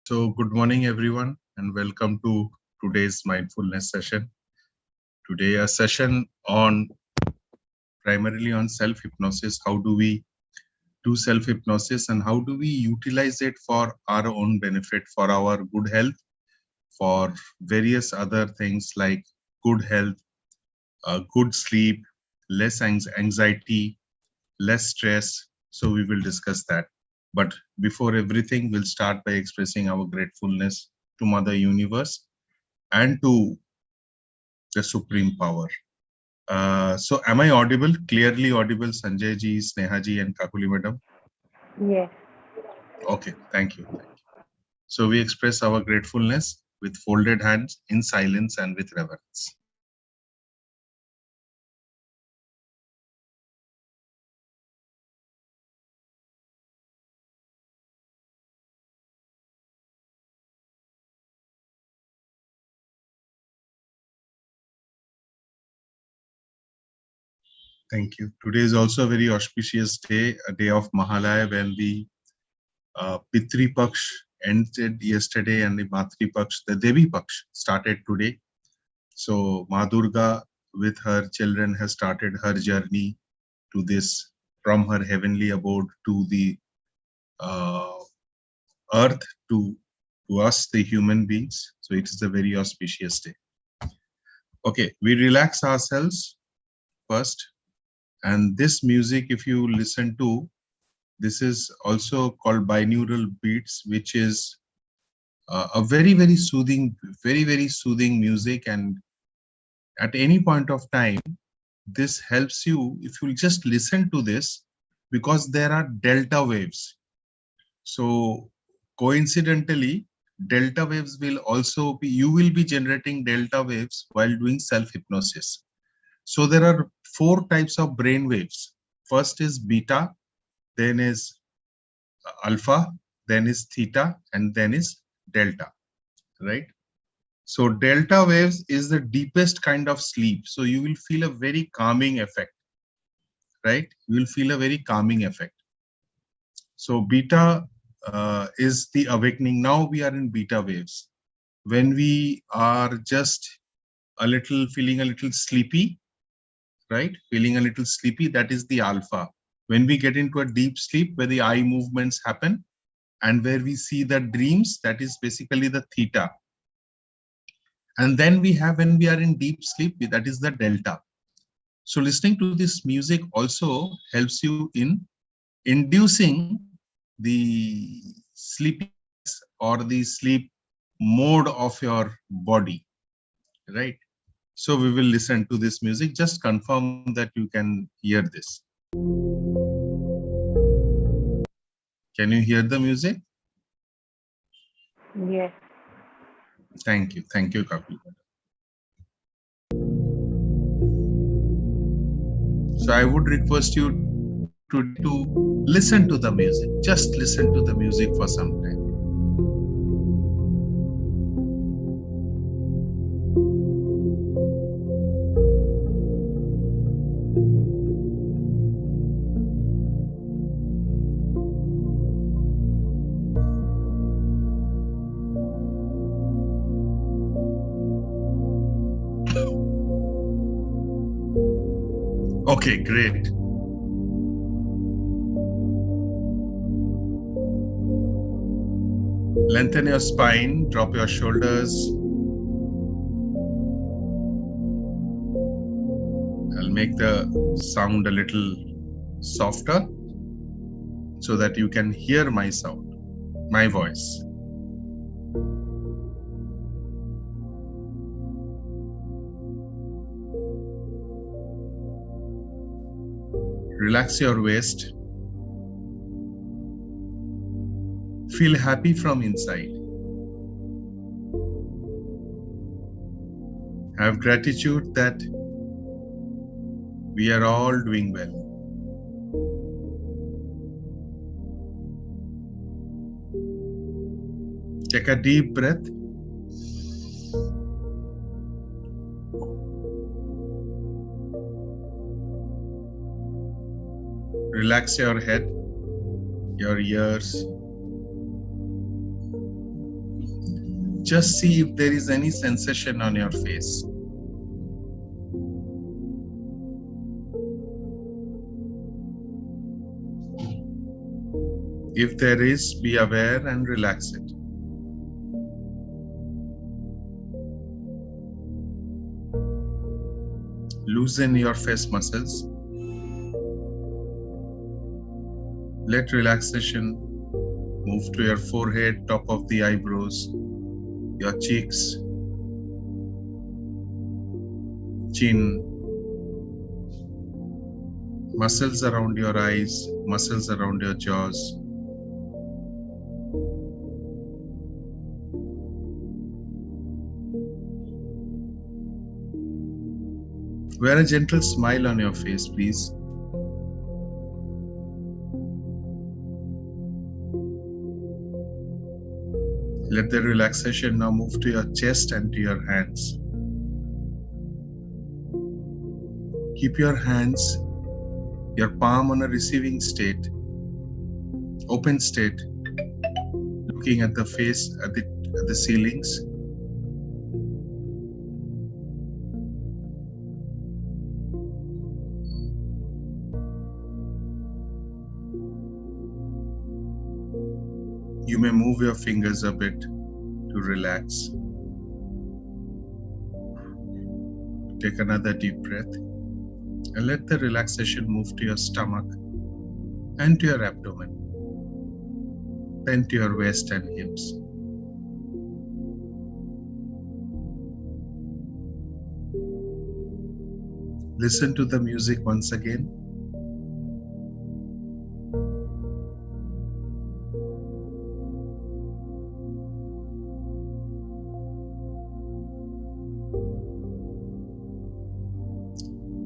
So, good morning, everyone, and welcome to today's mindfulness session. Today, a session on primarily on self hypnosis. How do we do self hypnosis, and how do we utilize it for our own benefit, for our good health, for various other things like good health, good sleep, less anxiety, less stress. So, we will discuss that. But before everything, we'll start by expressing our gratefulness to Mother Universe and to the supreme power. So am I audible, clearly audible, Sanjay ji, Sneha ji and Kakuli madam? Yes. Okay, thank you. So we express our gratefulness with folded hands in silence and with reverence. Thank you. Today is also a very auspicious day, a day of Mahalaya when the Pitri Paksh ended yesterday and the Matri Paksh, the Devi Paksh started today. So Ma Durga with her children has started her journey to this, from her heavenly abode to the uh, earth to us, the human beings. So it is a very auspicious day. Okay, we relax ourselves first. And this music, if you listen to, this is also called binaural beats, which is a very soothing, very soothing music. And at any point of time, this helps you if you just listen to this, because there are delta waves. So coincidentally, delta waves will also be, you will be generating delta waves while doing self-hypnosis. So there are four types of brain waves. First is beta, then is alpha, then is theta, and then is delta, right? So delta waves is the deepest kind of sleep. So you will feel a very calming effect, right? You will feel a very calming effect. So beta is the awakening. Now we are in beta waves. When we are just a little, feeling a little sleepy, right? Feeling a little sleepy, that is the alpha. When we get into a deep sleep where the eye movements happen and where we see the dreams, that is basically the theta. And then we have, when we are in deep sleep, that is the delta. So listening to this music also helps you in inducing the sleepiness or the sleep mode of your body, right? So we will listen to this music. Just confirm that you can hear this. Can you hear the music? Yes. Thank you, Kapil. So I would request you today to listen to the music. Just listen to the music for some time. Okay, great. Lengthen your spine, drop your shoulders. I'll make the sound a little softer so that you can hear my sound, my voice. Relax your waist. Feel happy from inside. Have gratitude that we are all doing well. Take a deep breath. Relax your head, your ears, Just see if there is any sensation on your face. If there is, be aware and relax it. Loosen your face muscles. Let relaxation move to your forehead, top of the eyebrows, your cheeks, chin, muscles around your eyes, muscles around your jaws. Wear a gentle smile on your face, please. Let the relaxation now move to your chest and to your hands. Keep your hands, your palm on a receiving state, open state, looking at the face, at the ceilings. You may move your fingers a bit to relax. Take another deep breath and let the relaxation move to your stomach and to your abdomen, then to your waist and hips. Listen to the music once again.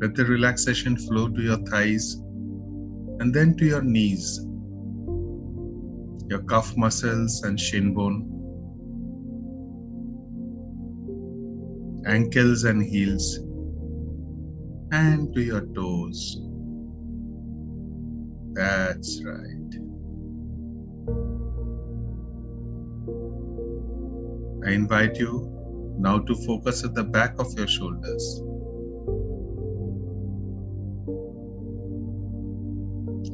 Let the relaxation flow to your thighs and then to your knees, your calf muscles and shin bone, ankles and heels, and to your toes. That's right. I invite you now to focus at the back of your shoulders.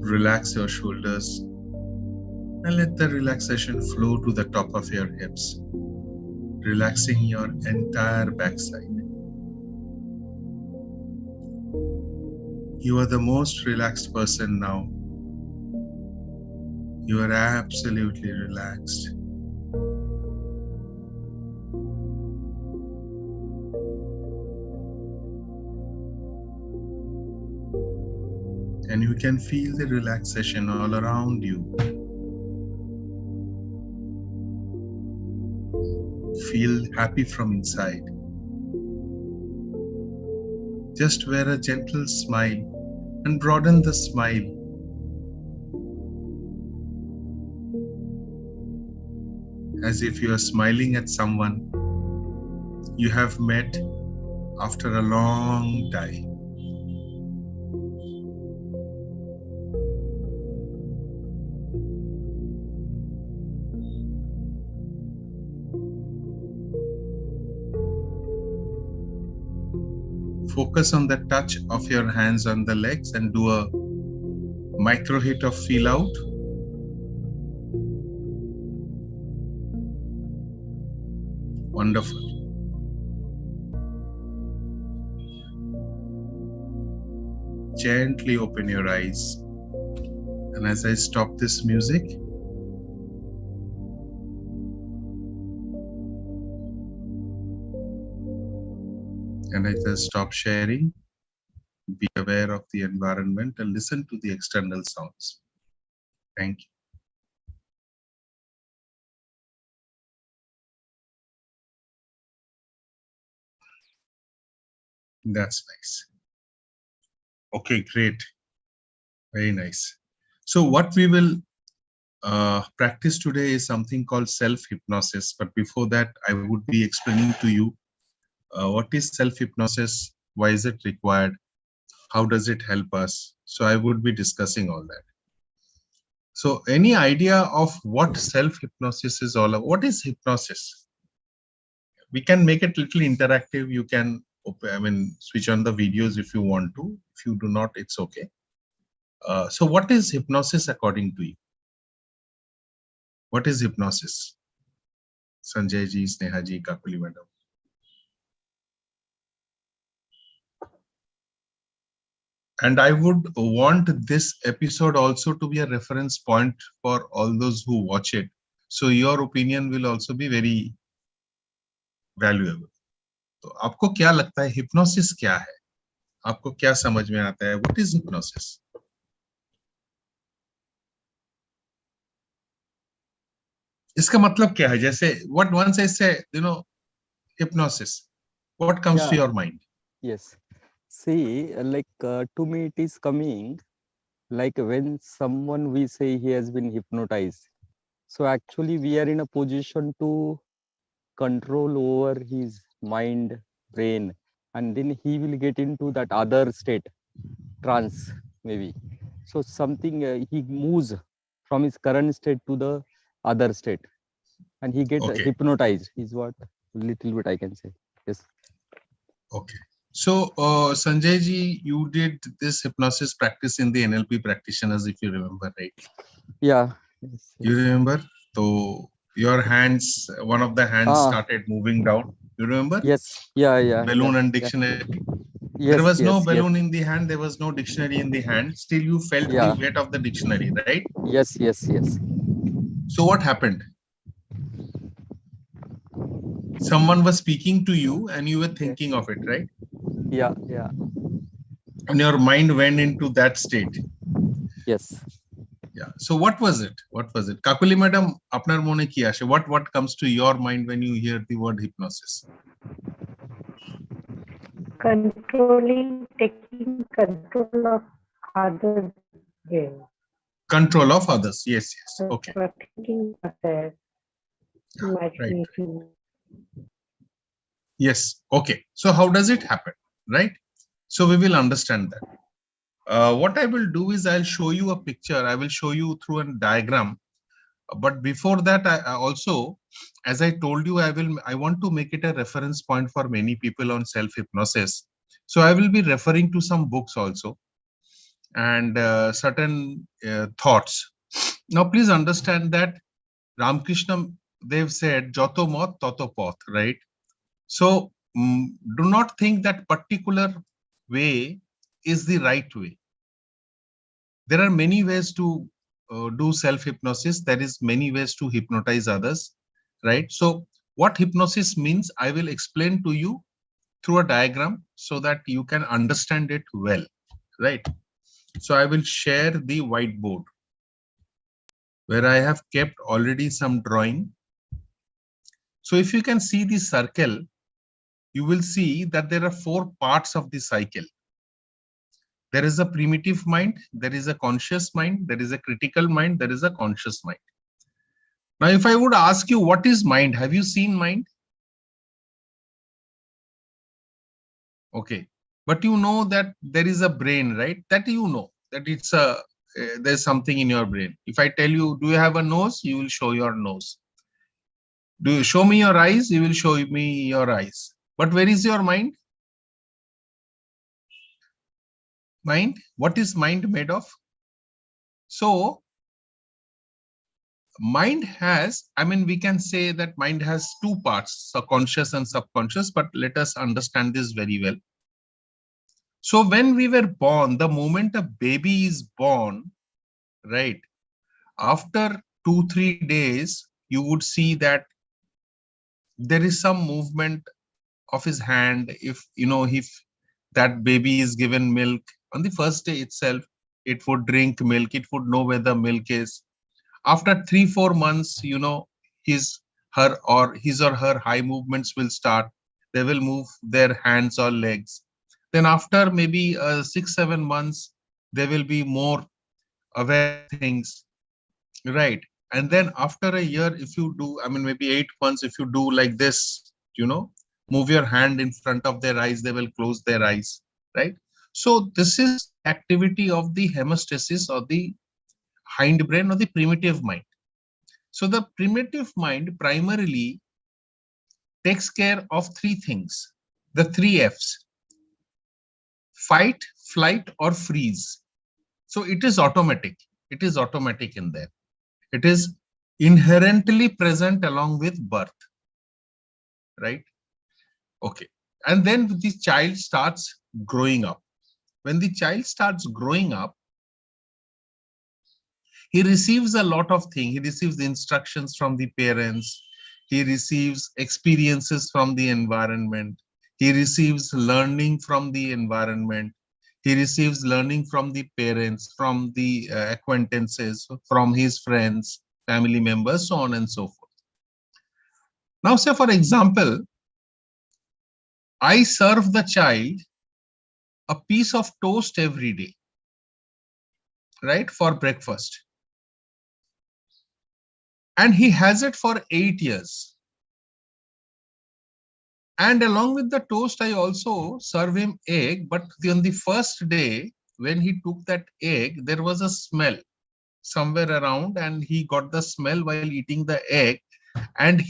Relax your shoulders and let the relaxation flow to the top of your hips, relaxing your entire backside. You are the most relaxed person now. You are absolutely relaxed. And you can feel the relaxation all around you. Feel happy from inside. Just wear a gentle smile and broaden the smile. As if you are smiling at someone you have met after a long time. Focus on the touch of your hands on the legs and do a micro hit of feel out. Wonderful. Gently open your eyes. And as I stop this music, and as I stop sharing, be aware of the environment and listen to the external sounds. Thank you. That's nice. Okay, great. Very nice. So what we will practice today is something called self-hypnosis. But before that, I would be explaining to you what is self-hypnosis, why is it required, how does it help us? So I would be discussing all that. So any idea of what self-hypnosis is all about? What is hypnosis? We can make it little interactive. You can, switch on the videos if you want to. If you do not, it's okay. So what is hypnosis according to you? What is hypnosis? Sanjay ji, Sneha ji, Kakuli madam. And I would want this episode also to be a reference point for all those who watch it. So your opinion will also be very valuable. तो आपको क्या लगता है hypnosis क्या है? आपको क्या समझ में आता है? What is hypnosis? इसका मतलब क्या है? जैसे what once I say, hypnosis, what comes to your mind? Yes. See, to me, it is coming like when someone we say he has been hypnotized. So actually, we are in a position to control over his mind, brain, and then he will get into that other state, trance, maybe. So something he moves from his current state to the other state, and he gets hypnotized. Is what little bit I can say. Yes. Okay. So, Sanjay ji, you did this hypnosis practice in the NLP practitioners, if you remember, right? Yeah. Yes. You remember? So, your hands, one of the hands started moving down. You remember? Yes. Yeah. Balloon and dictionary. Yes, there was no balloon in the hand. There was no dictionary in the hand. Still, you felt the weight of the dictionary, right? Yes. So, what happened? Someone was speaking to you and you were thinking of it, right? Yeah. And your mind went into that state. Yes. Yeah. So what was it? Kakuli madam, apnar mone ki ashe. What comes to your mind when you hear the word hypnosis? Taking control of others. Control of others. Yes. Okay. Right. Yes. Okay. So how does it happen? Right. So we will understand that. What I will do is I'll show you a picture. I will show you through a diagram. But before that, I also, as I told you, I want to make it a reference point for many people on self-hypnosis. So I will be referring to some books also and certain thoughts. Now, please understand that Ramakrishna, they've said, Joto mot, toto poth, right? So do not think that particular way is the right way. There are many ways to do self-hypnosis. There is many ways to hypnotize others, right? So what hypnosis means, I will explain to you through a diagram so that you can understand it well, right? So I will share the whiteboard where I have kept already some drawing. So if you can see the circle, you will see that there are 4 parts of the cycle. There is a primitive mind, there is a conscious mind, there is a critical mind, there is a conscious mind. Now, if I would ask you, what is mind? Have you seen mind? Okay. But you know that there is a brain, right? That you know, that it's there's something in your brain. If I tell you, do you have a nose? You will show your nose. Do you show me your eyes? You will show me your eyes. But where is your mind? Mind? What is mind made of? So, mind has, we can say that mind has 2 parts, conscious and subconscious, but let us understand this very well. So when we were born, the moment a baby is born, right, after 2-3 days, you would see that there is some movement of his hand. If that baby is given milk on the first day itself, it would drink milk, it would know where the milk is. After 3-4 months, his or her high movements will start. They will move their hands or legs. Then after maybe 6-7 months, they will be more aware of things, right? And then after a year, if you do, maybe 8 months, if you do like this, move your hand in front of their eyes, they will close their eyes, right? So this is activity of the hemostasis or the hindbrain or the primitive mind. So the primitive mind primarily takes care of three things, the three F's: fight, flight, or freeze. So it is automatic. It is automatic in there. It is inherently present along with birth, right? Okay. And then the child starts growing up. When the child starts growing up, he receives a lot of things. He receives the instructions from the parents. He receives experiences from the environment. He receives learning from the environment. He receives learning from the parents, from the acquaintances, from his friends, family members, so on and so forth. Now, say for example, I serve the child a piece of toast every day, right, for breakfast. And he has it for 8 years. And along with the toast, I also serve him egg. But on the first day, when he took that egg, there was a smell somewhere around, and he got the smell while eating the egg. And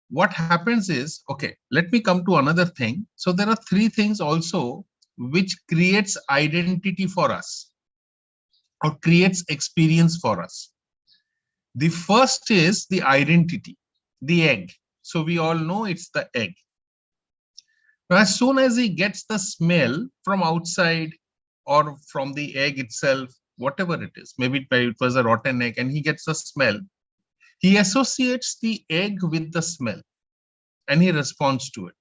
what happens is, okay, let me come to another thing. So there are three things also which creates identity for us or creates experience for us. The first is the identity, the egg. So we all know it's the egg. Now, as soon as he gets the smell from outside or from the egg itself, whatever it is, maybe it was a rotten egg, and he gets the smell, he associates the egg with the smell and he responds to it.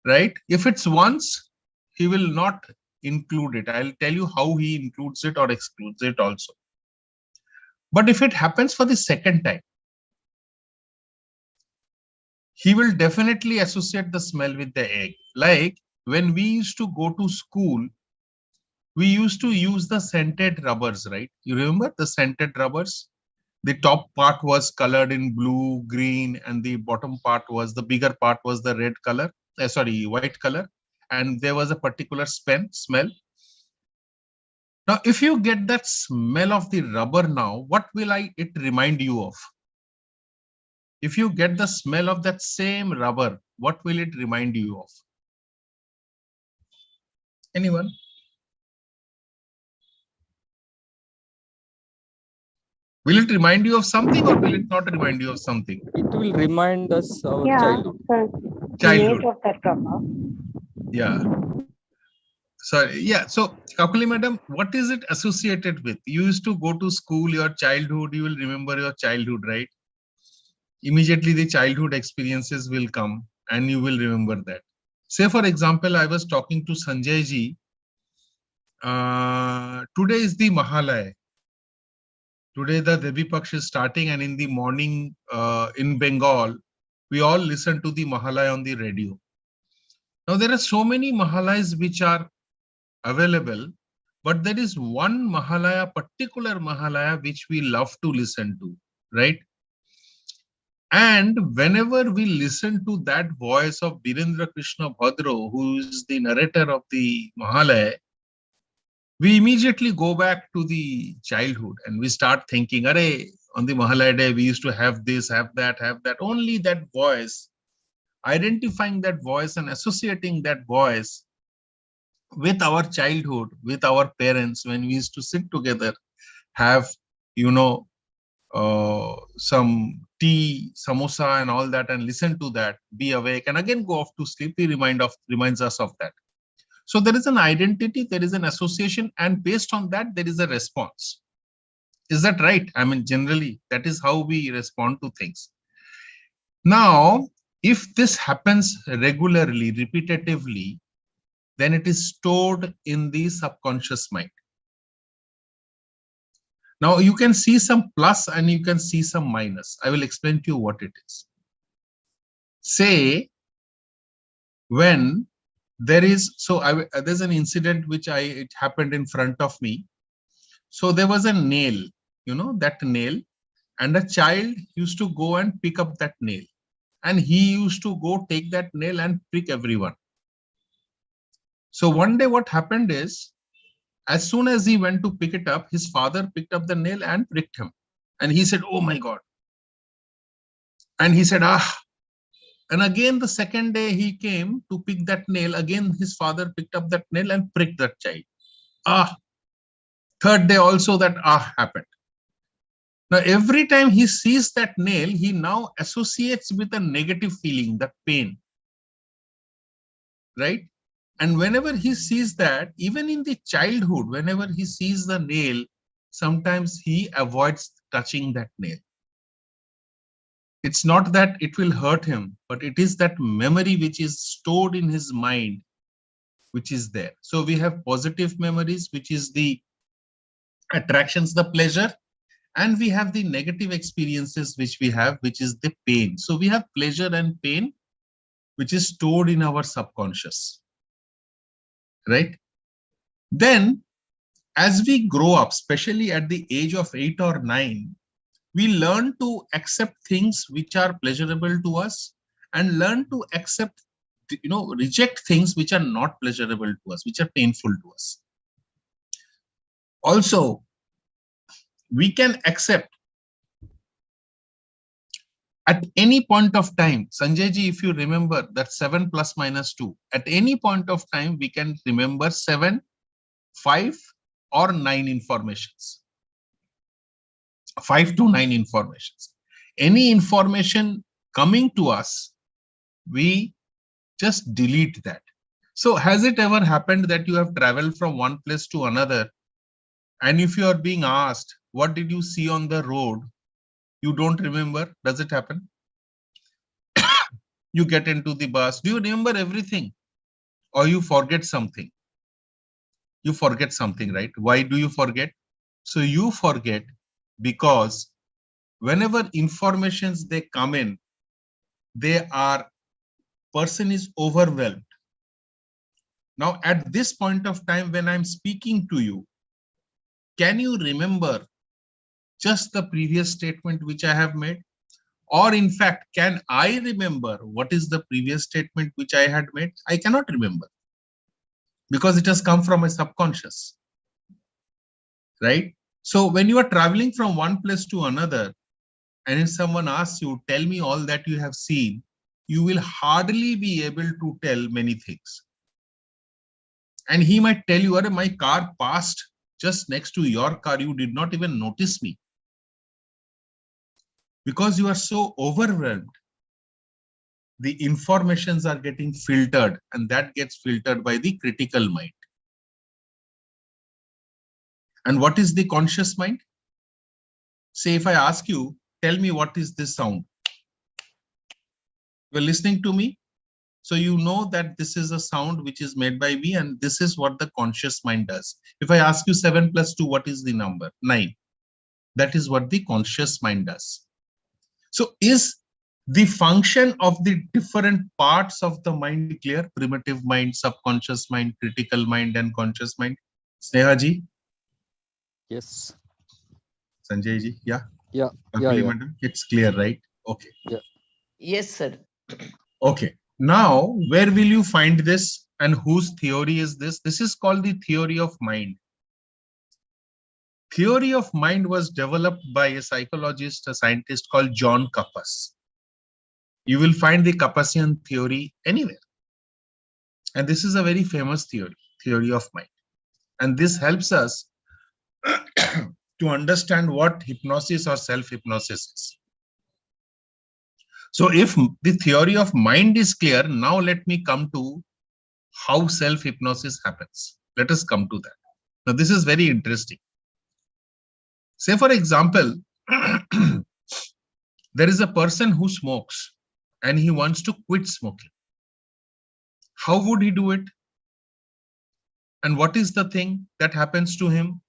Right? If it's once, he will not include it. I'll tell you how he includes it or excludes it also. But if it happens for the second time, he will definitely associate the smell with the egg. Like when we used to go to school, we used to use the scented rubbers, right? You remember the scented rubbers? The top part was colored in blue, green, and the bottom part was, the bigger part was the red color, white color. And there was a particular smell. Now, if you get that smell of the rubber now, what will it remind you of? If you get the smell of that same rubber, what will it remind you of? Anyone? Will it remind you of something or will it not remind you of something? It will remind us our childhood. Childhood of that rubber. Yeah. Sorry. Yeah. So, Kakuli madam, what is it associated with? You used to go to school, your childhood, you will remember your childhood, right? Immediately the childhood experiences will come and you will remember that. Say, for example, I was talking to Sanjay ji. Today is the Mahalaya. Today the Devi Paksh is starting, and in the morning in Bengal, we all listen to the Mahalaya on the radio. Now, there are so many Mahalayas which are available, but there is one Mahalaya, particular Mahalaya, which we love to listen to, right? And whenever we listen to that voice of Birendra Krishna Bhadro, who is the narrator of the Mahalaya, we immediately go back to the childhood and we start thinking, Arey, on the Mahalaya day, we used to have this, have that, only that voice, identifying that voice and associating that voice with our childhood, with our parents, when we used to sit together, have, some tea, samosa and all that, and listen to that, be awake, and again go off to sleep, he reminds us of that. So there is an identity, there is an association, and based on that, there is a response. Is that right? I mean, generally, that is how we respond to things. Now, if this happens regularly, repetitively, then it is stored in the subconscious mind. Now, you can see some plus and you can see some minus. I will explain to you what it is. Say, when there is, there's an incident which it happened in front of me. So there was a nail, that nail, and a child used to go and pick up that nail. And he used to go take that nail and prick everyone. So one day what happened is, as soon as he went to pick it up, his father picked up the nail and pricked him. And he said, oh my God. And he said, ah. And again, the second day he came to pick that nail. Again, his father picked up that nail and pricked that child. Ah. Third day also that ah happened. Now, every time he sees that nail, he now associates with a negative feeling, that pain. Right? And whenever he sees that, even in the childhood, whenever he sees the nail, sometimes he avoids touching that nail. It's not that it will hurt him, but it is that memory which is stored in his mind, which is there. So we have positive memories, which is the attractions, the pleasure, and we have the negative experiences which we have, which is the pain. So we have pleasure and pain, which is stored in our subconscious, right? Then as we grow up, especially at the age of 8 or 9, we learn to accept things which are pleasurable to us and learn to accept, reject things which are not pleasurable to us, which are painful to us. Also, we can accept at any point of time, Sanjay ji, if you remember that 7 plus minus 2, at any point of time, we can remember 7, 5 or 9 informations. 5 to 9 informations. Any information coming to us, we just delete that. So has it ever happened that you have traveled from one place to another, and if you are being asked, what did you see on the road? You don't remember? Does it happen? You get into the bus. Do you remember everything? Or you forget something? You forget something, right? Why do you forget? So you forget because whenever informations they come in, person is overwhelmed. Now, at this point of time, when I'm speaking to you, can you remember just the previous statement which I have made? Or in fact, can I remember what is the previous statement which I had made? I cannot remember because it has come from my subconscious, right? So when you are traveling from one place to another, and if someone asks you, tell me all that you have seen, you will hardly be able to tell many things. And he might tell you, my car passed just next to your car, you did not even notice me. Because you are so overwhelmed, the informations are getting filtered, and that gets filtered by the critical mind. And what is the conscious mind? Say if I ask you, tell me what is this sound? You're listening to me, so you know that this is a sound which is made by me, and this is what the conscious mind does. If I ask you 7 plus 2, what is the number? 9. That is what the conscious mind does. So is the function of the different parts of the mind clear? Primitive mind, subconscious mind, critical mind, and conscious mind. Sneha ji? Yes. Sanjay ji? Yeah? Yeah. Madam? It's clear, right? Okay. Yeah. Yes, sir. Okay. Now, where will you find this and whose theory is this? This is called the theory of mind. Theory of mind was developed by a psychologist, a scientist called John Kappas. You will find the Kappasian theory anywhere. And this is a very famous theory of mind. And this helps us to understand what hypnosis or self-hypnosis is. So if the theory of mind is clear, now let me come to how self-hypnosis happens. Let us come to that. Now this is very interesting. Say for example, there is a person who smokes and he wants to quit smoking. How would he do it? And what is the thing that happens to him?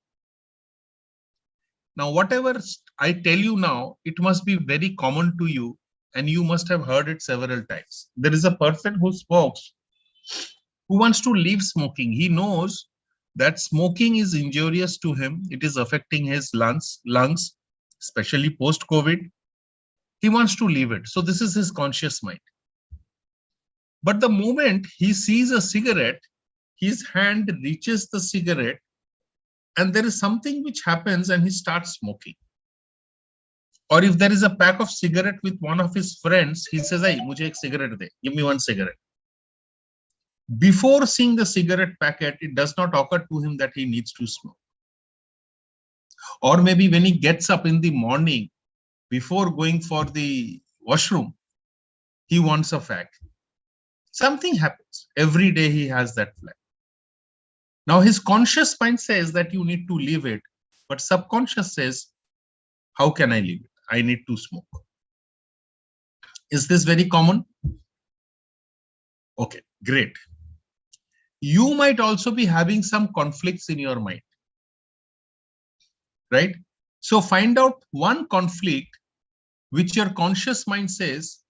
Now, whatever I tell you now, it must be very common to you and you must have heard it several times. There is a person who smokes, who wants to leave smoking. He knows that smoking is injurious to him. It is affecting his lungs, especially post-COVID. He wants to leave it. So this is his conscious mind. But the moment he sees a cigarette, his hand reaches the cigarette and there is something which happens and he starts smoking. Or if there is a pack of cigarette with one of his friends, he says, "Hey, mujhe ek cigarette de. Give me one cigarette." Before seeing the cigarette packet, it does not occur to him that he needs to smoke. Or maybe when he gets up in the morning, before going for the washroom, he wants a fag. Something happens. Every day he has that flag. Now his conscious mind says that you need to leave it, but subconscious says, how can I leave it? I need to smoke. Is this very common? Okay, great. You might also be having some conflicts in your mind, right? So find out one conflict which your conscious mind says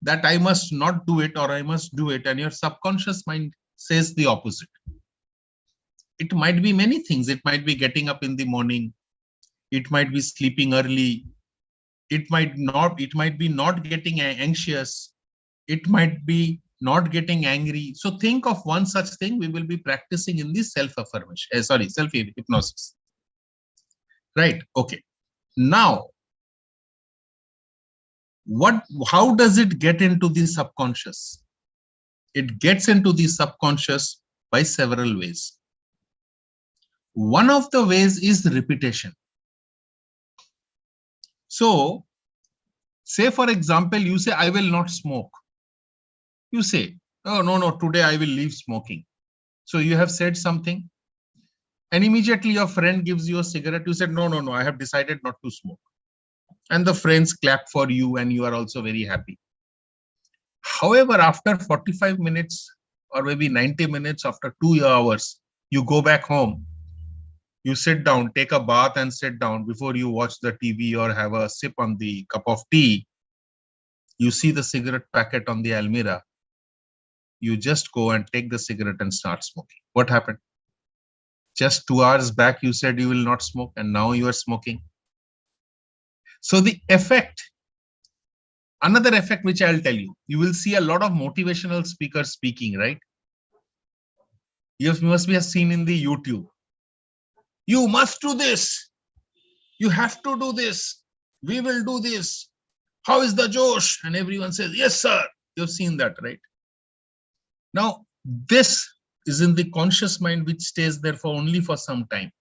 that I must not do it or I must do it, and your subconscious mind says the opposite. It might be many things. It might be getting up in the morning. It might be sleeping early. It might be not getting anxious. It might be not getting angry. So think of one such thing we will be practicing in this self-affirmation. Self-hypnosis. Right? Okay. Now, how does it get into the subconscious? It gets into the subconscious by several ways. One of the ways is repetition. So, say for example, you say, I will not smoke. You say, oh, no, today I will leave smoking. So you have said something, and immediately your friend gives you a cigarette. You said, no, I have decided not to smoke. And the friends clap for you, and you are also very happy. However, after 45 minutes or maybe 90 minutes, after 2 hours, you go back home. You sit down, take a bath and sit down before you watch the TV or have a sip on the cup of tea. You see the cigarette packet on the almirah. You just go and take the cigarette and start smoking. What happened? Just 2 hours back, you said you will not smoke, and now you are smoking. So the effect, another effect which I'll tell you, you will see a lot of motivational speakers speaking, right? You must be seen in the YouTube. You must do this. You have to do this. We will do this. How is the Josh? And everyone says, yes, sir. You've seen that, right? Now, this is in the conscious mind, which stays there for only for some time.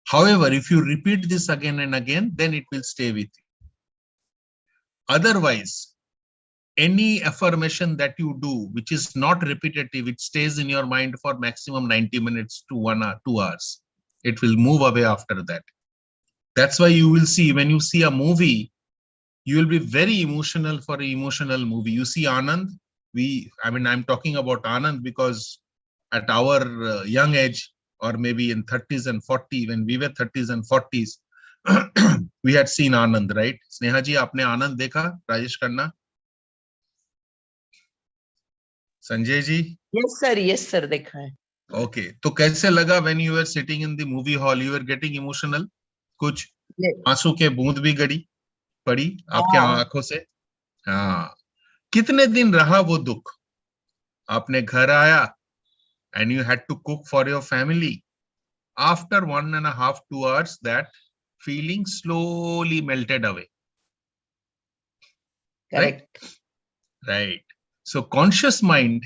However, if you repeat this again and again, then it will stay with you. Otherwise, any affirmation that you do, which is not repetitive, it stays in your mind for maximum 90 minutes to 1 or 2 hours. It will move away after that. That's why you will see, when you see a movie, you will be very emotional for an emotional movie. You see Anand, I'm talking about Anand because at our young age, or maybe in 30s and 40s, when we were 30s and 40s, we had seen Anand, right? Sneha ji, aapne Anand dekha? Rajesh Khanna? Sanjay ji? Yes, sir, dekha hai. Okay. तो कैसे लगा when you were sitting in the movie hall, you were getting emotional? कुछ आंसू के बूंद भी पड़ी आपके आंखों से? हाँ. कितने दिन रहा वो दुख? आपने घर आया and you had to cook for your family. After 1.5 to 2 hours, that feeling slowly melted away. Correct. Right. So conscious mind,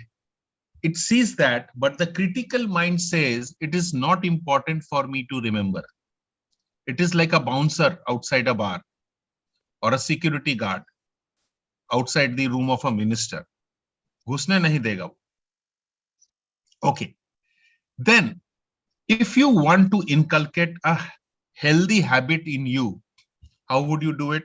it sees that, but the critical mind says it is not important for me to remember. It is like a bouncer outside a bar or a security guard outside the room of a minister. घुसने नहीं देगा वो. Okay. Then, if you want to inculcate a healthy habit in you, how would you do it?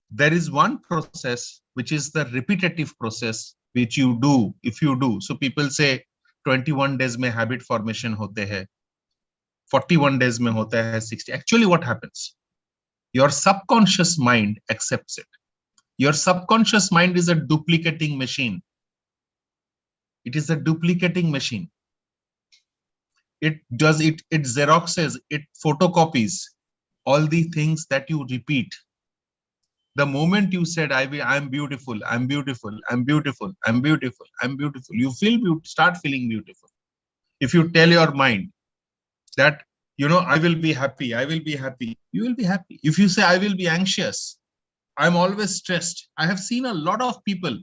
There is one process, which is the repetitive process, which you do, if you do. So people say 21 days mein habit formation hote hai, 41 days mein hota hai, 60. Actually, what happens? Your subconscious mind accepts it. Your subconscious mind is a duplicating machine. It is a duplicating machine. It xeroxes, it photocopies all the things that you repeat. The moment you said, I'm beautiful, I'm beautiful, I'm beautiful, I'm beautiful, I'm beautiful, you start feeling beautiful. If you tell your mind that I will be happy, I will be happy. You will be happy. If you say, I will be anxious, I'm always stressed. I have seen a lot of people,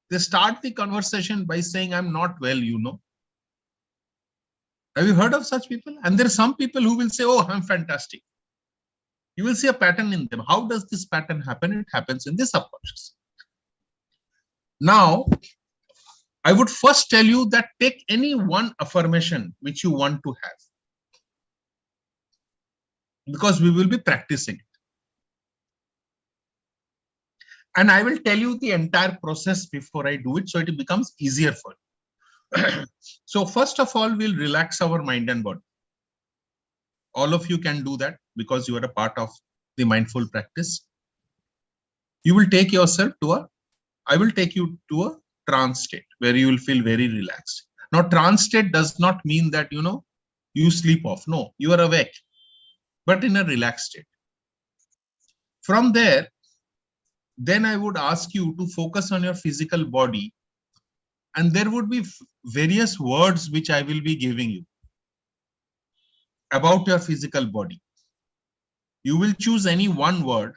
they start the conversation by saying, I'm not well, Have you heard of such people? And there are some people who will say, oh, I'm fantastic. You will see a pattern in them. How does this pattern happen? It happens in the subconscious. Now, I would first tell you that take any one affirmation which you want to have, because we will be practicing it. And I will tell you the entire process before I do it, so it becomes easier for you. So first of all, we'll relax our mind and body. All of you can do that because you are a part of the mindful practice. You will take yourself to I will take you to a trance state where you will feel very relaxed. Now, trance state does not mean that, you sleep off. No, you are awake, but in a relaxed state. From there, then I would ask you to focus on your physical body, and there would be various words which I will be giving you about your physical body. You will choose any one word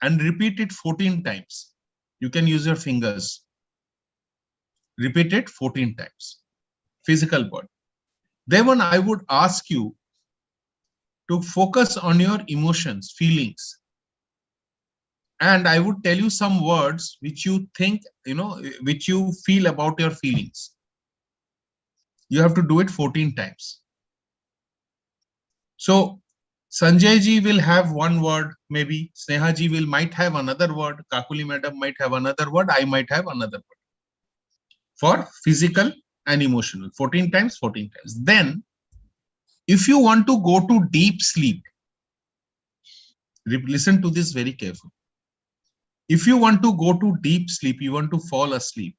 and repeat it 14 times. You can use your fingers. Repeat it 14 times. Physical body. Then I would ask you to focus on your emotions, feelings. And I would tell you some words which you think, which you feel about your feelings. You have to do it 14 times. So Sanjay ji will have one word, maybe Sneha ji might have another word, Kakuli madam might have another word, I might have another word. For physical and emotional, 14 times, 14 times. Then, if you want to go to deep sleep, listen to this very carefully. If you want to go to deep sleep, you want to fall asleep,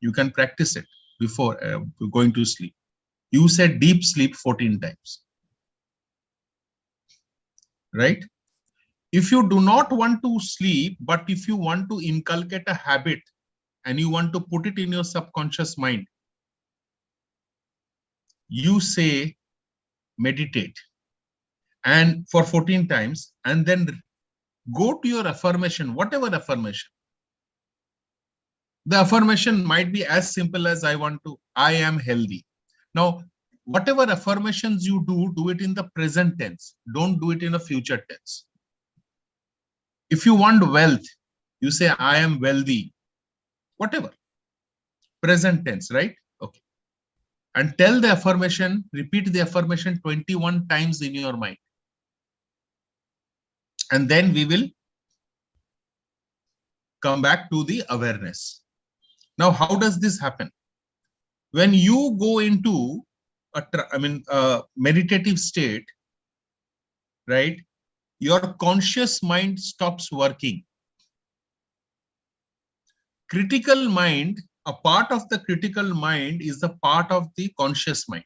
you can practice it before going to sleep. You said deep sleep 14 times. Right? If you do not want to sleep, but if you want to inculcate a habit and you want to put it in your subconscious mind, you say meditate and for 14 times, and then go to your affirmation, whatever affirmation. The affirmation might be as simple as I am healthy. Now, whatever affirmations you do it in the present tense. Don't do it in a future tense. If you want wealth, you say I am wealthy. Whatever. Present tense, right? Okay. And tell the affirmation, repeat the affirmation 21 times in your mind. And then we will come back to the awareness. Now, how does this happen? When you go into a meditative state, right? Your conscious mind stops working. Critical mind, a part of the critical mind is a part of the conscious mind.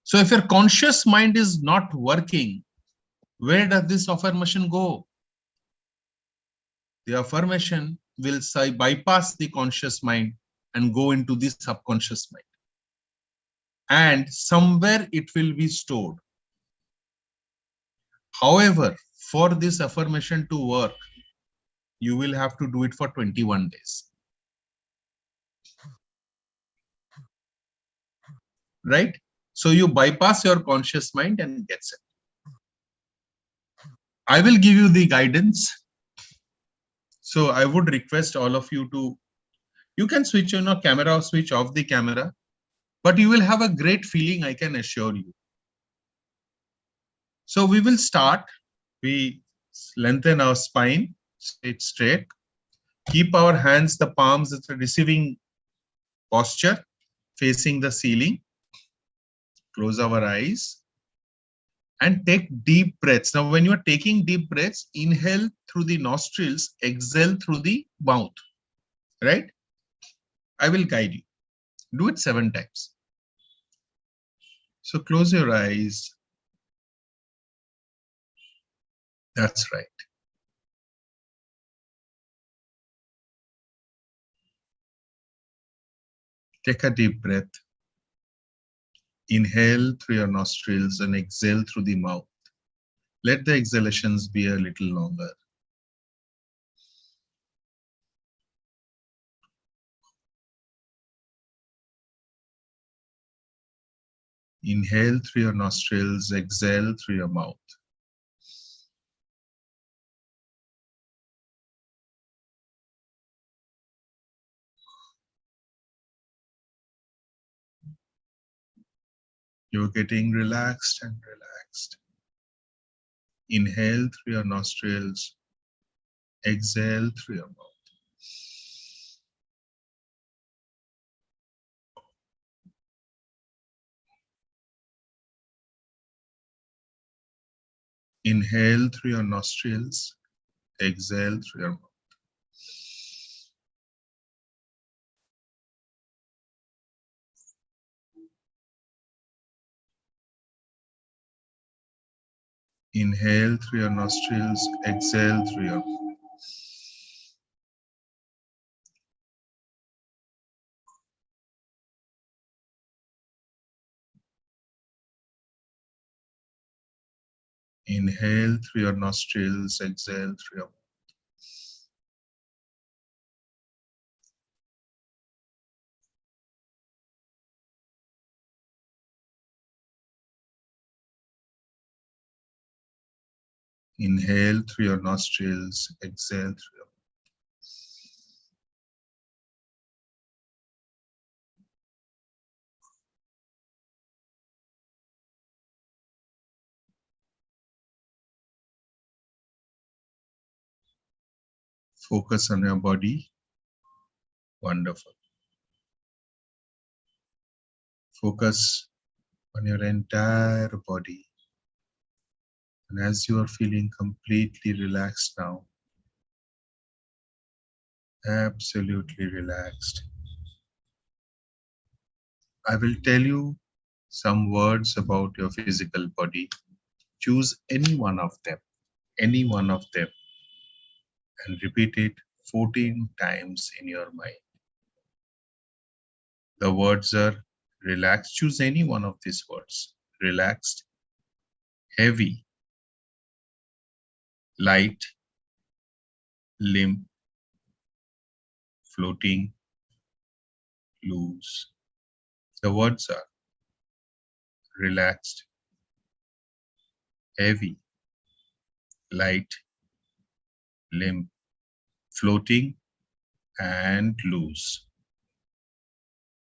So if your conscious mind is not working, where does this affirmation go? The affirmation will bypass the conscious mind and go into the subconscious mind. And somewhere it will be stored. However, for this affirmation to work, you will have to do it for 21 days. Right? So you bypass your conscious mind and gets it. I will give you the guidance. So I would request all of you to, you can switch on your camera or switch off the camera, but you will have a great feeling, I can assure you. So we will start. We lengthen our spine, sit straight. Keep our hands, the palms at the receiving posture, facing the ceiling. Close our eyes and take deep breaths. Now, when you are taking deep breaths, inhale through the nostrils, exhale through the mouth. Right? I will guide you. Do it 7 times. So close your eyes. That's right. Take a deep breath. Inhale through your nostrils and exhale through the mouth. Let the exhalations be a little longer. Inhale through your nostrils, exhale through your mouth. You're getting relaxed and relaxed. Inhale through your nostrils, exhale through your mouth. Inhale through your nostrils, exhale through your mouth. Inhale through your nostrils, exhale through your mouth. Inhale through your nostrils, exhale through your mouth. Inhale through your nostrils, exhale through your mouth. Focus on your body. Wonderful. Focus on your entire body. And as you are feeling completely relaxed now, absolutely relaxed, I will tell you some words about your physical body. Choose any one of them, and repeat it 14 times in your mind. The words are relaxed. Choose any one of these words. Relaxed, heavy, light, limp, floating, loose. The words are relaxed, heavy, light, limp, floating, and loose.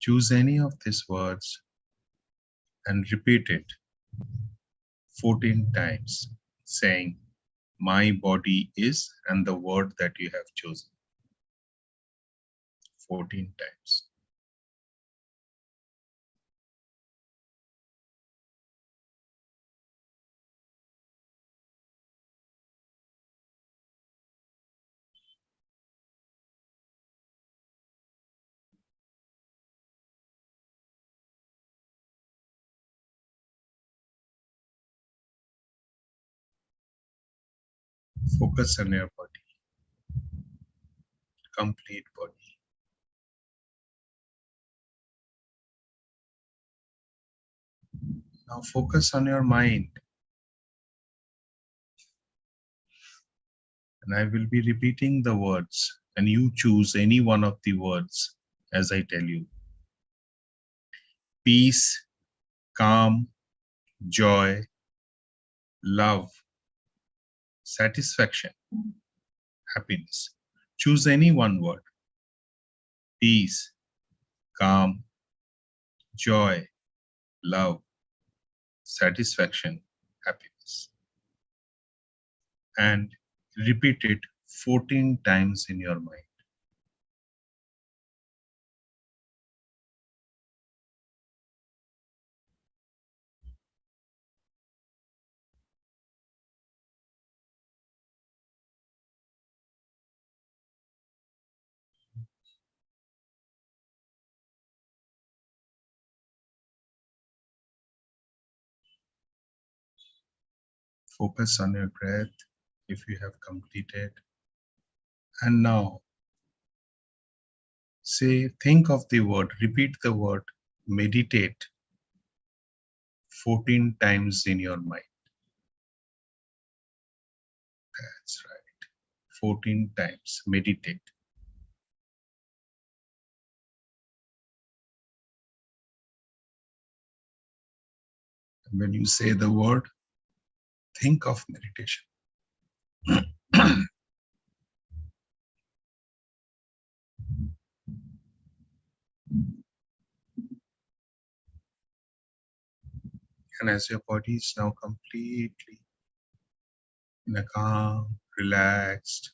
Choose any of these words and repeat it 14 times, saying, my body is, and the word that you have chosen. 14 times. Focus on your body, complete body. Now focus on your mind. And I will be repeating the words, and you choose any one of the words as I tell you. Peace, calm, joy, love, satisfaction, happiness. Choose any one word. Peace, calm, joy, love, satisfaction, happiness. And repeat it 14 times in your mind. Focus on your breath if you have completed. And now, think of the word, repeat the word, meditate. 14 times in your mind. That's right. 14 times. Meditate. And when you say the word, think of meditation. And as your body is now completely in a calm, relaxed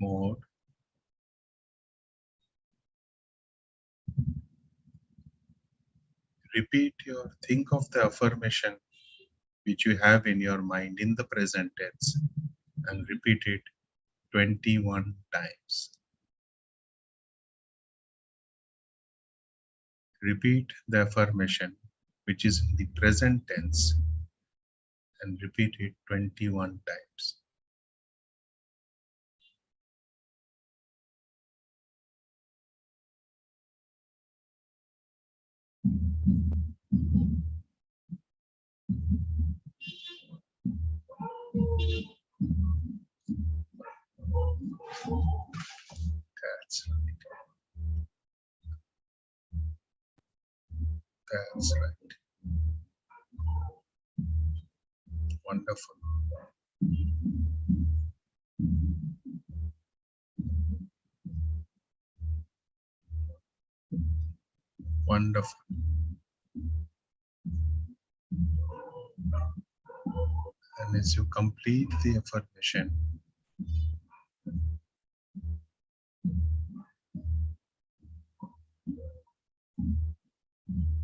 mode, think of the affirmation which you have in your mind in the present tense and repeat it 21 times. Repeat the affirmation which is in the present tense and repeat it 21 times. That's right. That's right. Wonderful. Wonderful. And as you complete the affirmation,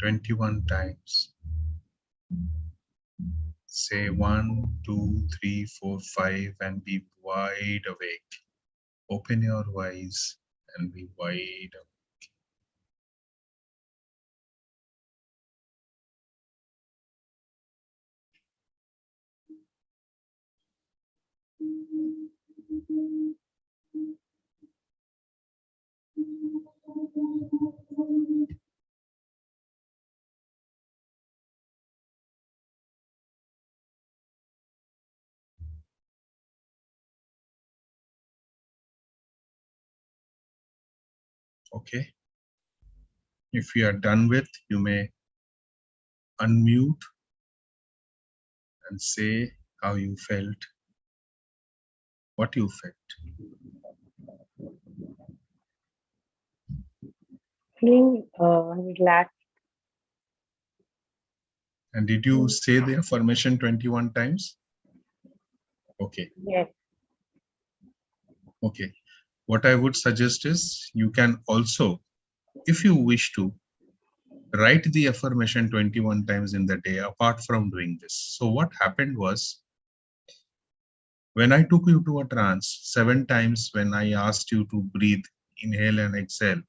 "21 times. Say 1, 2, 3, 4, 5 and be wide awake. Open your eyes and be wide awake. Okay. If you are done with, you may unmute and say how you felt, what you felt. Feeling relaxed. And did you say the affirmation 21 times? Okay. Yes. Okay. What I would suggest is you can also, if you wish to, write the affirmation 21 times in the day apart from doing this. So what happened was, when I took you to a trance 7 times, when I asked you to breathe, inhale and exhale,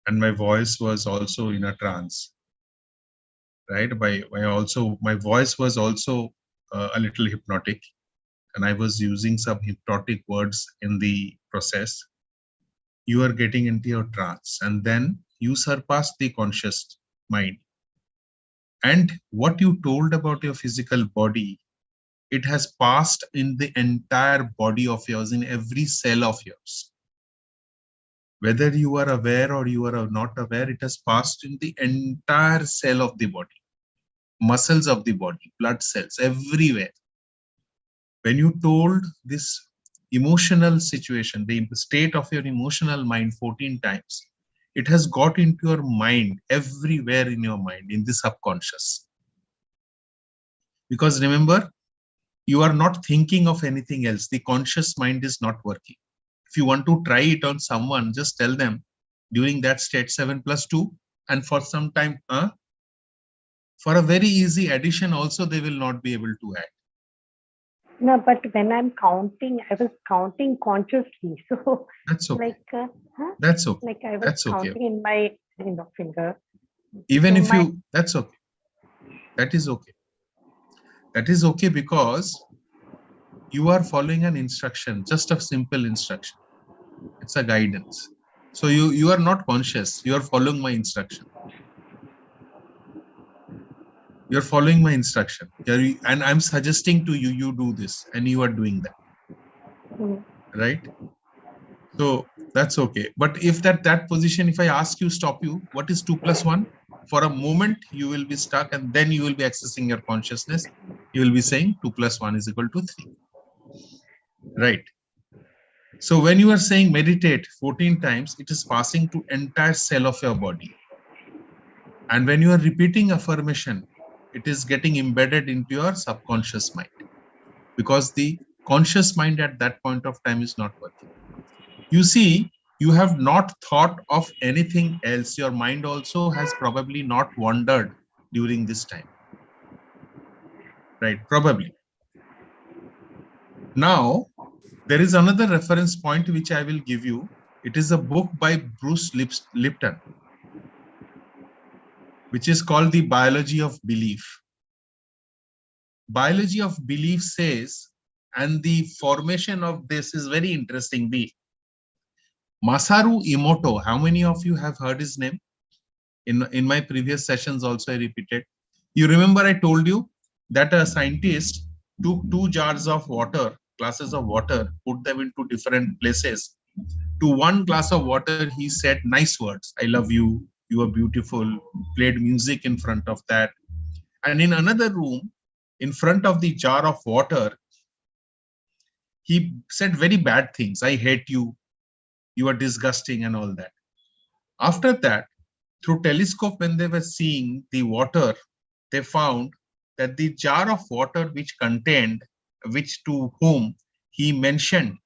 and my voice was also in a trance, right? My voice was also a little hypnotic, and I was using some hypnotic words in the process. You are getting into your trance, and then you surpass the conscious mind. And what you told about your physical body, it has passed in the entire body of yours, in every cell of yours. Whether you are aware or you are not aware, it has passed in the entire cell of the body, muscles of the body, blood cells, everywhere. When you told this emotional situation, the state of your emotional mind 14 times, it has got into your mind, everywhere in your mind, in the subconscious. Because remember, you are not thinking of anything else. The conscious mind is not working. If you want to try it on someone, just tell them during that state 7 plus 2, and for some time, for a very easy addition also, they will not be able to add. No, but when I'm counting, I was counting consciously. So That's okay. like, That's okay. like I was That's okay. counting in my finger. Even So if you, that's okay. That is okay. That is okay, because you are following an instruction, just a simple instruction. It's a guidance. So you are not conscious. You are following my instruction. You're following my instruction. And I'm suggesting to you, you do this, and you are doing that, Mm. right? So that's okay. But if that position, if I ask you, stop you, what is 2 plus 1? For a moment, you will be stuck, and then you will be accessing your consciousness. You will be saying 2 plus 1 is equal to 3, right? So when you are saying meditate 14 times, it is passing to entire cell of your body. And when you are repeating affirmation, it is getting embedded into your subconscious mind, because the conscious mind at that point of time is not working. You see, you have not thought of anything else. Your mind also has probably not wandered during this time, right? Probably. Now, there is another reference point which I will give you. It is a book by Bruce Lipton, which is called The Biology of Belief. Biology of Belief says, and the formation of this is very interesting. The Masaru Emoto, how many of you have heard his name? In my previous sessions also I repeated. You remember I told you that a scientist took 2 jars of water, glasses of water, put them into different places. To one glass of water, he said nice words. I love you. You are beautiful. Played music in front of that. And in another room, in front of the jar of water, he said very bad things. I hate you. You are disgusting and all that. After that, through telescope, when they were seeing the water, they found that the jar of water which contained, which to whom he mentioned,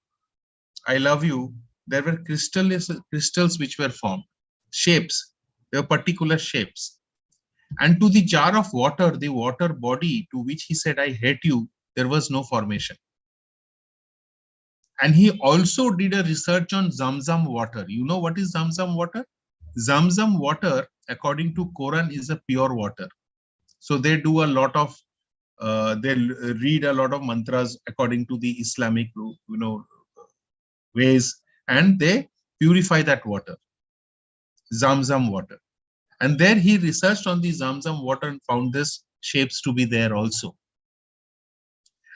I love you, there were crystals which were formed, shapes, there were particular shapes. And to the jar of water, the water body to which he said, I hate you, there was no formation. And he also did a research on Zamzam water. You know what is Zamzam water? Zamzam water, according to Quran, is a pure water. So they do a lot of, they read a lot of mantras according to the Islamic, ways, and they purify that water, Zamzam water. And there he researched on the Zamzam water and found this shapes to be there also.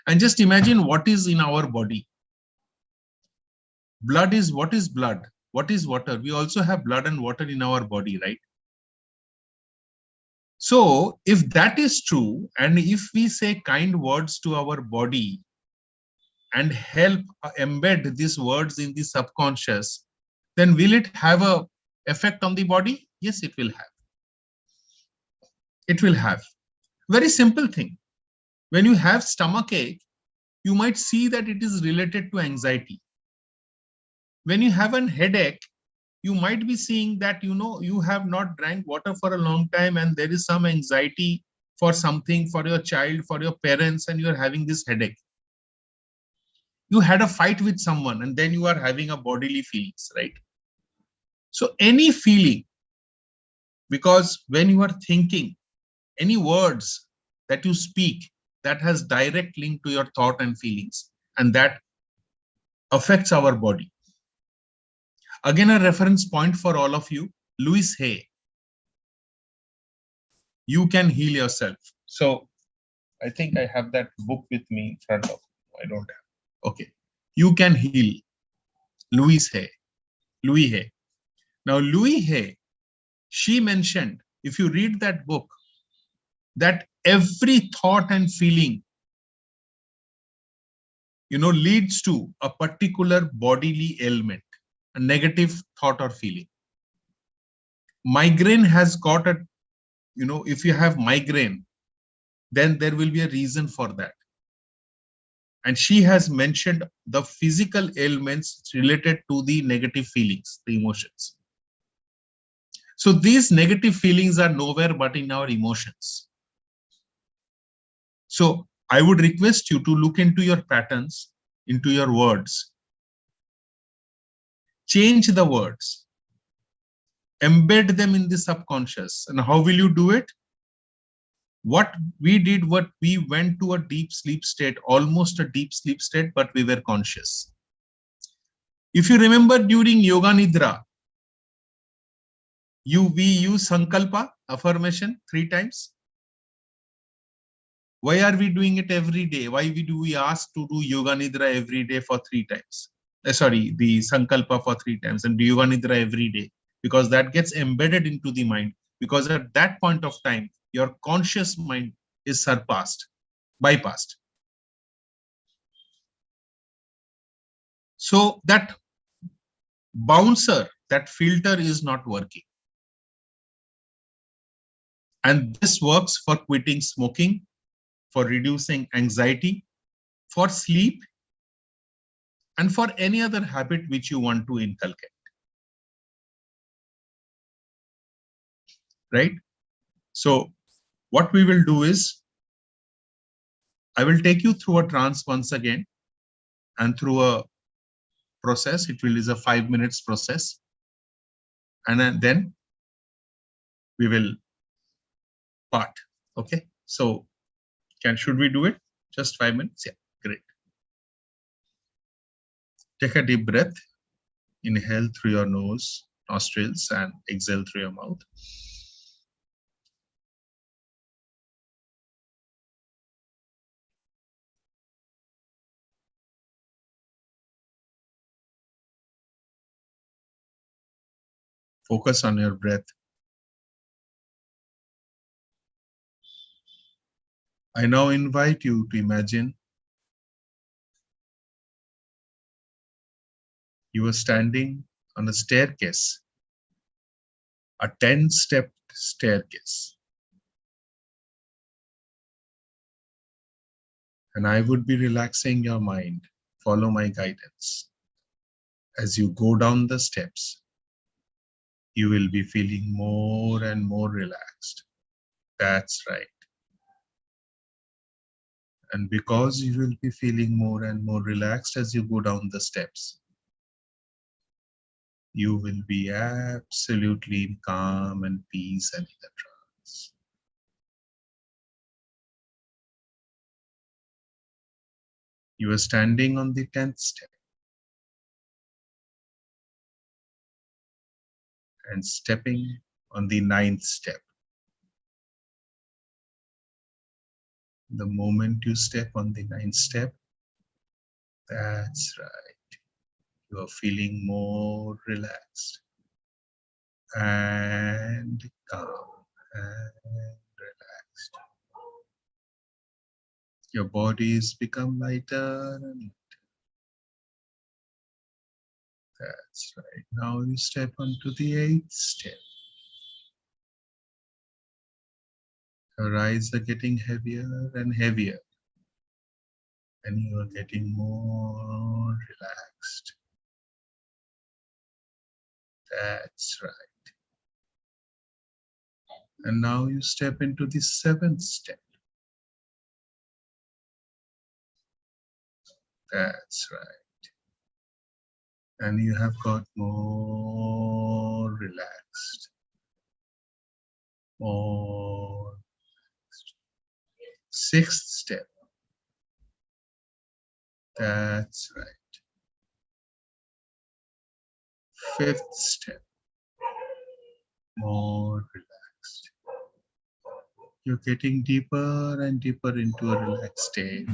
And just imagine what is in our body. Blood is, what is blood? What is water? We also have blood and water in our body, right? So if that is true, and if we say kind words to our body and help embed these words in the subconscious, then will it have a effect on the body? Yes, it will have. It will have. Very simple thing. When you have stomachache, you might see that it is related to anxiety. When you have an headache, you might be seeing that, you have not drank water for a long time and there is some anxiety for something, for your child, for your parents, and you're having this headache. You had a fight with someone and then you are having a bodily feelings, right? So any feeling, because when you are thinking, any words that you speak, that has direct link to your thought and feelings, and that affects our body. Again, a reference point for all of you, Louis Hay, You Can Heal Yourself. So I think I have that book with me in front of me. I don't have. Okay. You Can Heal, Louis Hay. Louis Hay. Now, Louis Hay, she mentioned, if you read that book, that every thought and feeling, leads to a particular bodily ailment, a negative thought or feeling. Migraine has got a, if you have migraine, then there will be a reason for that. And she has mentioned the physical ailments related to the negative feelings, the emotions. So these negative feelings are nowhere but in our emotions. So I would request you to look into your patterns, into your words. Change the words. Embed them in the subconscious. And how will you do it? What we went to a deep sleep state, almost a deep sleep state, but we were conscious. If you remember during Yoga Nidra, we use Sankalpa, affirmation 3 times. Why are we doing it every day? Why do we ask to do Yoga Nidra every day for 3 times? Sorry, the Sankalpa for 3 times and do Yoga Nidra every day? Because that gets embedded into the mind. Because at that point of time, your conscious mind is surpassed, bypassed. So that bouncer, that filter is not working. And this works for quitting smoking, for reducing anxiety, for sleep, and for any other habit which you want to inculcate. Right? So what we will do is, I will take you through a trance once again and through a process. It will is a 5 minutes process. And then we will part. Okay. So should we do it? Just 5 minutes? Yeah, great. Take a deep breath. Inhale through your nose, nostrils, and exhale through your mouth. Focus on your breath. I now invite you to imagine you are standing on a staircase, a 10-step staircase. And I would be relaxing your mind. Follow my guidance. As you go down the steps, you will be feeling more and more relaxed. That's right. And because you will be feeling more and more relaxed as you go down the steps, you will be absolutely in calm and peace and in a trance. You are standing on the 10th step and stepping on the 9th step. The moment you step on the 9th step, that's right. You are feeling more relaxed and calm and relaxed. Your bodies become lighter and lighter. That's right. Now you step onto the 8th step. Your eyes are getting heavier and heavier, and you are getting more relaxed. That's right. And now you step into the 7th step. That's right. And you have got more relaxed. More relaxed. 6th step. That's right. 5th step. More relaxed. You're getting deeper and deeper into a relaxed state.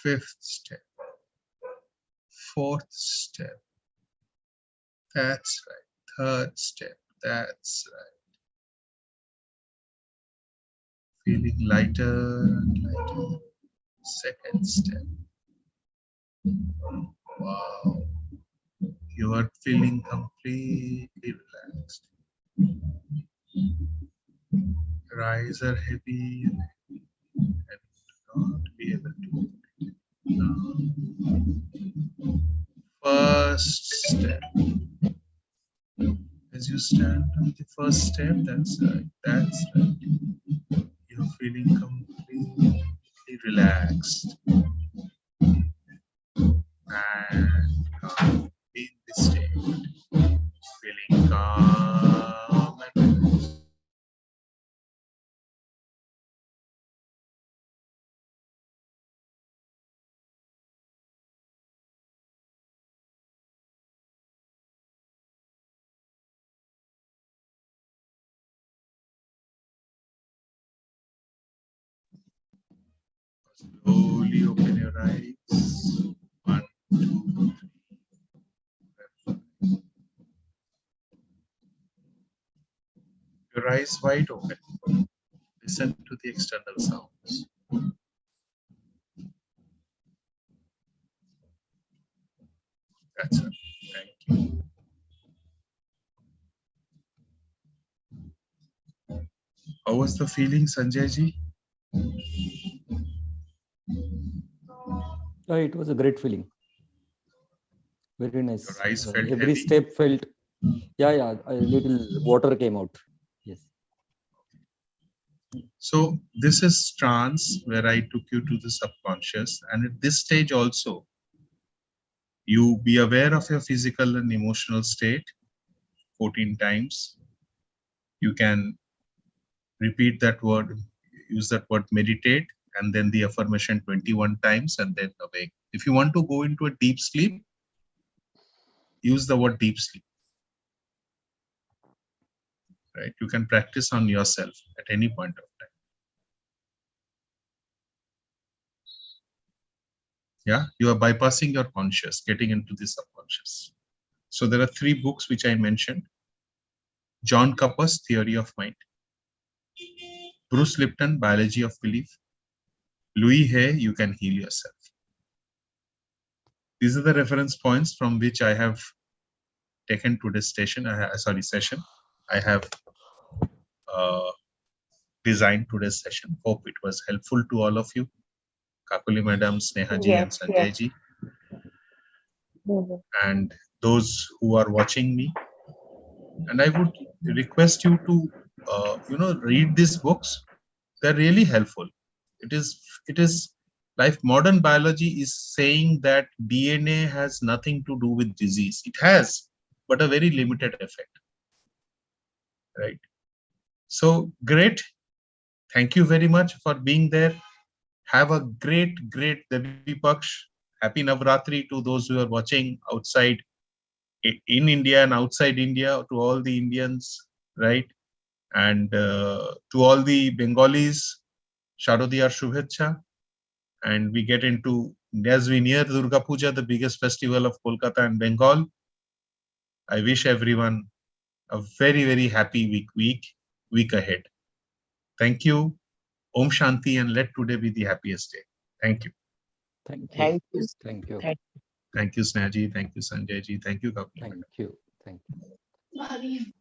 5th step. 4th step. That's right. 3rd step. That's right. Feeling lighter and lighter. 2nd step. Wow. You are feeling completely relaxed. Your eyes are heavy and you do not be able to move it. Now, 1st step. As you stand on the 1st step, that's right. That's right. You're feeling completely relaxed and calm in this state. Feeling calm and relaxed. Slowly open your eyes. 1, 2, 3. Your eyes wide open. Listen to the external sounds. That's it. Thank you. How was the feeling, Sanjay ji? It was a great feeling. Very nice. Your eyes felt Every heavy? step felt, yeah, a little water came out. Yes. So this is trance where I took you to the subconscious, and at this stage also, you be aware of your physical and emotional state 14 times. You can repeat that word, use that word meditate, and then the affirmation 21 times, and then awake. If you want to go into a deep sleep, use the word deep sleep. Right? You can practice on yourself at any point of time. Yeah, you are bypassing your conscious, getting into the subconscious. So there are 3 books which I mentioned. John Cupper's Theory of Mind, Bruce Lipton, Biology of Belief, Louis Hay, You Can Heal Yourself. These are the reference points from which I have taken today's session. I have designed today's session. Hope it was helpful to all of you. Kakuli Madam, Sneha ji, and Yes, Sanjay yes. ji, Mhm. and those who are watching me. And I would request you to, read these books. They're really helpful. It is life. Modern biology is saying that DNA has nothing to do with disease. It has, but a very limited effect. Right. So great. Thank you very much for being there. Have a great Devi Paksh. Happy Navratri to those who are watching outside in India and outside India, to all the Indians, right? And to all the Bengalis, Sharodiyar Shubhecha. And we get into, as we near Durga Puja, the biggest festival of Kolkata and Bengal. I wish everyone a very happy week ahead. Thank you. Om Shanti, and let today be the happiest day. Thank you. Thank you. Thank you. Thank you. Thank you, Sneha ji. Thank you, Sanjay ji. Thank you, Kapil. Thank you. Thank you.